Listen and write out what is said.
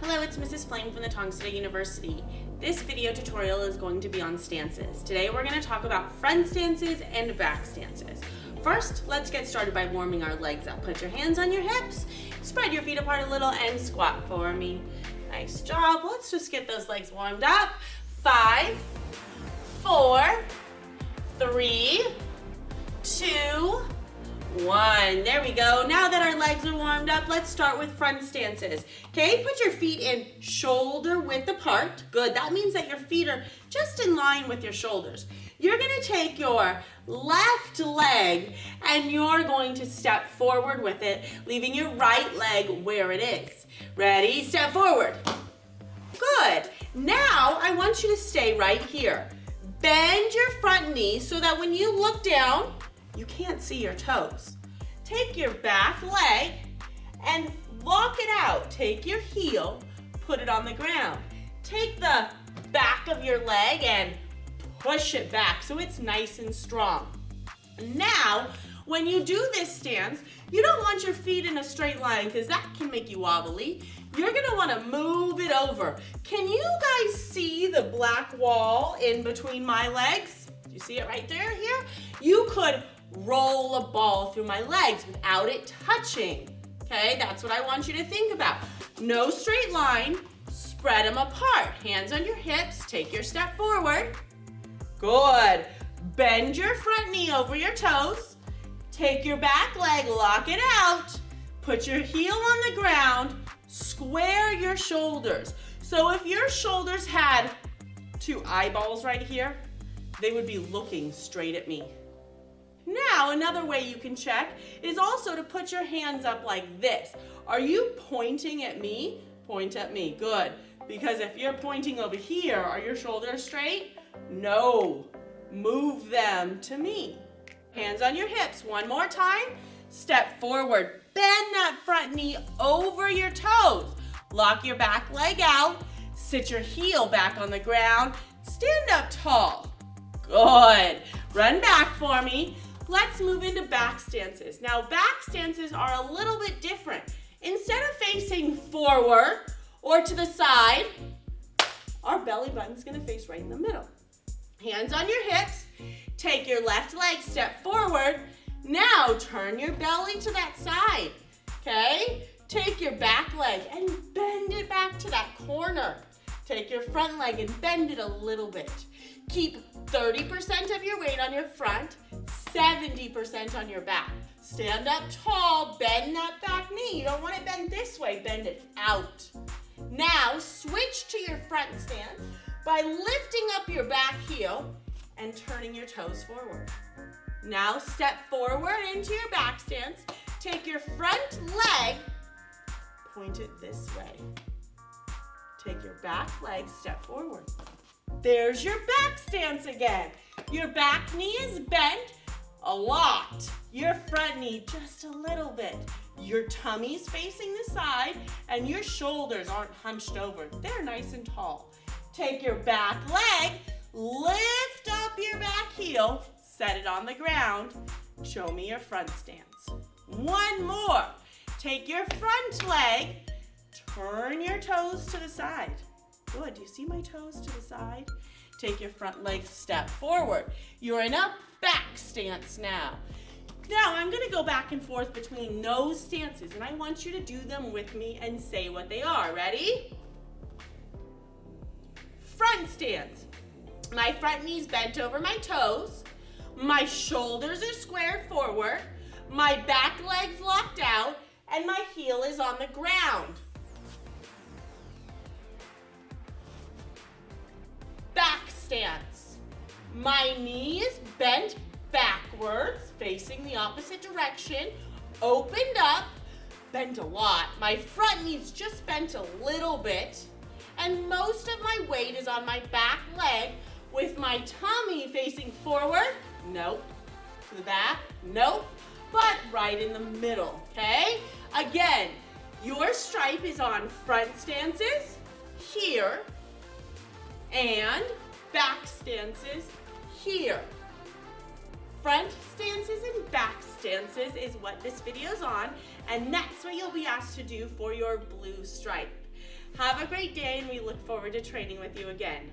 Hello, it's Mrs. Flame from the Tang State University. This video tutorial is going to be on stances. Today we're going to talk about front stances and back stances. First, let's get started by warming our legs up. Put your hands on your hips, spread your feet apart a little, and squat for me. Nice job. Let's just get those legs warmed up. 5, 4, 3, 2, 1. There we go. Now that our legs are warmed up, let's start with front stances. Okay, put your feet in shoulder width apart. Good. That means that your feet are just in line with your shoulders. You're going to take your left leg and you're going to step forward with it, leaving your right leg where it is. Ready? Step forward. Good. Now I want you to stay right here. Bend your front knee so that when you look down, you can't see your toes. Take your back leg and walk it out. Take your heel, put it on the ground. Take the back of your leg and push it back so it's nice and strong. Now, when you do this stance, you don't want your feet in a straight line because that can make you wobbly. You're gonna wanna move it over. Can you guys see the black wall in between my legs? Do you see it right there here? You could roll a ball through my legs without it touching. Okay, that's what I want you to think about. No straight line, spread them apart. Hands on your hips, take your step forward. Good. Bend your front knee over your toes. Take your back leg, lock it out. Put your heel on the ground. Square your shoulders. So if your shoulders had two eyeballs right here, they would be looking straight at me. Now, another way you can check is also to put your hands up like this. Are you pointing at me? Point at me. Good. Because if you're pointing over here, are your shoulders straight? No. Move them to me. Hands on your hips. One more time. Step forward. Bend that front knee over your toes. Lock your back leg out. Sit your heel back on the ground. Stand up tall. Good. Run back for me. Let's move into back stances. Now, back stances are a little bit different. Instead of facing forward or to the side, our belly button's gonna face right in the middle. Hands on your hips. Take your left leg, step forward. Now, turn your belly to that side, okay? Take your back leg and bend it back to that corner. Take your front leg and bend it a little bit. Keep 30% of your weight on your front, 70% on your back. Stand up tall, bend that back knee. You don't want it bent this way, bend it out. Now, switch to your front stance by lifting up your back heel and turning your toes forward. Now, step forward into your back stance. Take your front leg, point it this way. Take your back leg, step forward. There's your back stance again. Your back knee is bent a lot. Your front knee just a little bit. Your tummy's facing the side and your shoulders aren't hunched over. They're nice and tall. Take your back leg, lift up your back heel, set it on the ground. Show me your front stance. One more. Take your front leg, turn your toes to the side. Good. Do you see my toes to the side? Take your front leg, step forward. You're in a back stance now. Now, I'm going to go back and forth between those stances, and I want you to do them with me and say what they are. Ready? Front stance. My front knee's bent over my toes. My shoulders are squared forward. My back leg's locked out, and my heel is on the ground. Back stance. My knee is bent backwards, facing the opposite direction, opened up, bent a lot. My front knee's just bent a little bit, and most of my weight is on my back leg with my tummy facing forward, nope, to the back, nope, but right in the middle, okay? Again, your stripe is on front stances here, and back stances here. Front stances and back stances is what this video's on, and that's what you'll be asked to do for your blue stripe. Have a great day, and we look forward to training with you again.